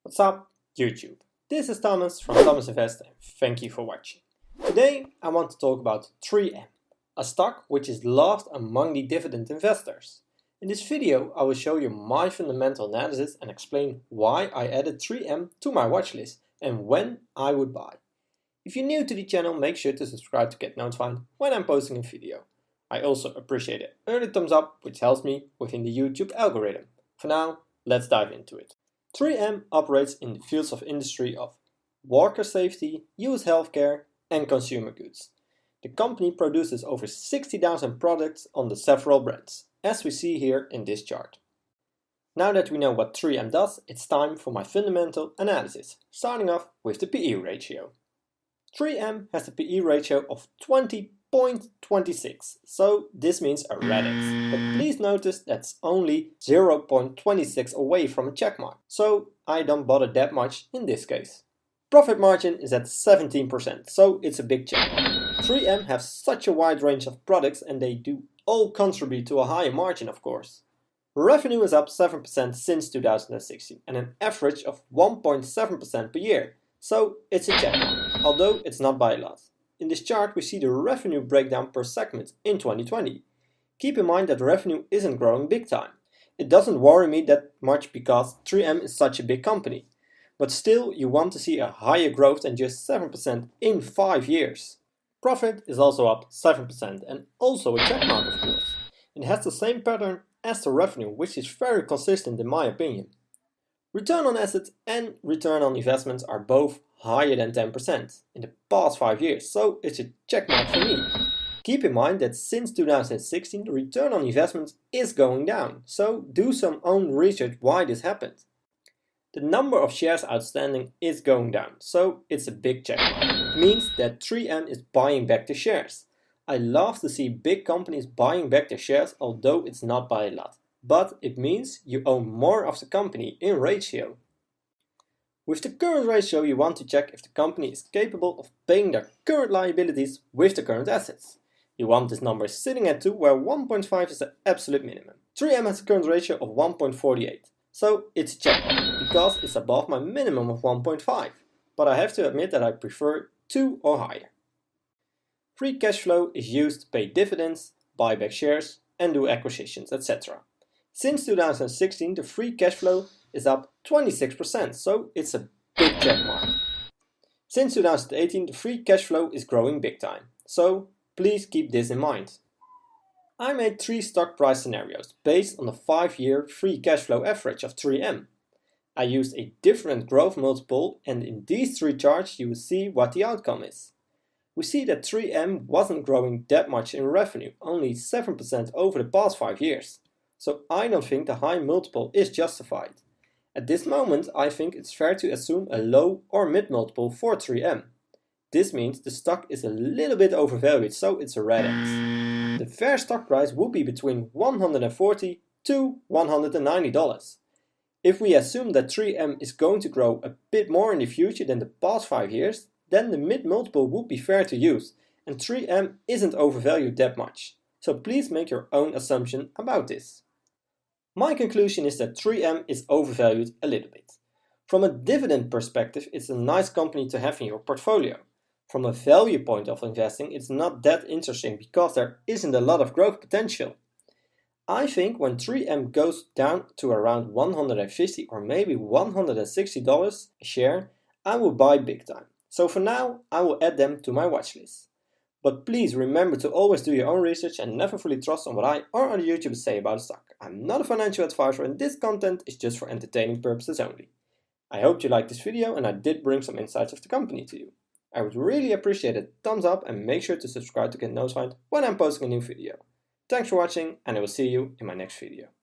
What's up, YouTube? This is Thomas from Thomas Invest and thank you for watching. Today I want to talk about 3M, a stock which is loved among the dividend investors. In this video I will show you my fundamental analysis and explain why I added 3M to my watchlist and when I would buy. If you're new to the channel, make sure to subscribe to get notified when I'm posting a video. I also appreciate an early thumbs up, which helps me within the YouTube algorithm. For now, let's dive into it. 3M operates in the fields of industry of worker safety, US healthcare and consumer goods. The company produces over 60,000 products on the several brands, as we see here in this chart. Now that we know what 3M does, it's time for my fundamental analysis, starting off with the PE ratio. 3M has a PE ratio of 20.26, so this means a red X. But please notice that's only 0.26 away from a checkmark, so I don't bother that much in this case. Profit margin is at 17%, so it's a big checkmark. 3M has such a wide range of products and they do all contribute to a higher margin, of course. Revenue is up 7% since 2016 and an average of 1.7% per year, so it's a checkmark, although it's not by a lot. In this chart we see the revenue breakdown per segment in 2020. Keep in mind that revenue isn't growing big time. It doesn't worry me that much because 3M is such a big company. But still you want to see a higher growth than just 7% in 5 years. Profit is also up 7% and also a checkmark, of course. It has the same pattern as the revenue, which is very consistent in my opinion. Return on assets and return on investments are both higher than 10% in the past 5 years, so it's a checkmark for me. Keep in mind that since 2016 the return on investments is going down, so do some own research why this happened. The number of shares outstanding is going down, so it's a big checkmark. It means that 3M is buying back the shares. I love to see big companies buying back their shares, although it's not by a lot. But it means you own more of the company in ratio. With the current ratio you want to check if the company is capable of paying their current liabilities with the current assets. You want this number sitting at 2 where 1.5 is the absolute minimum. 3M has a current ratio of 1.48, so it's a checkmark because it's above my minimum of 1.5. But I have to admit that I prefer 2 or higher. Free cash flow is used to pay dividends, buy back shares and do acquisitions, etc. Since 2016 the free cash flow is up 26%, so it's a big checkmark. Since 2018 the free cash flow is growing big time, so please keep this in mind. I made 3 stock price scenarios based on the 5-year free cash flow average of 3M. I used a different growth multiple and in these 3 charts you will see what the outcome is. We see that 3M wasn't growing that much in revenue, only 7% over the past 5 years. So I don't think the high multiple is justified. At this moment I think it's fair to assume a low or mid multiple for 3M. This means the stock is a little bit overvalued, so it's a red X. The fair stock price would be between $140 to $190. If we assume that 3M is going to grow a bit more in the future than the past 5 years, then the mid multiple would be fair to use, and 3M isn't overvalued that much. So please make your own assumption about this. My conclusion is that 3M is overvalued a little bit. From a dividend perspective, it's a nice company to have in your portfolio. From a value point of investing, it's not that interesting because there isn't a lot of growth potential. I think when 3M goes down to around $150 or maybe $160 a share, I will buy big time. So for now, I will add them to my watchlist. But please remember to always do your own research and never fully trust on what I or other YouTubers say about a stock. I'm not a financial advisor and this content is just for entertaining purposes only. I hope you liked this video and I did bring some insights of the company to you. I would really appreciate a thumbs up and make sure to subscribe to get notified when I'm posting a new video. Thanks for watching and I will see you in my next video.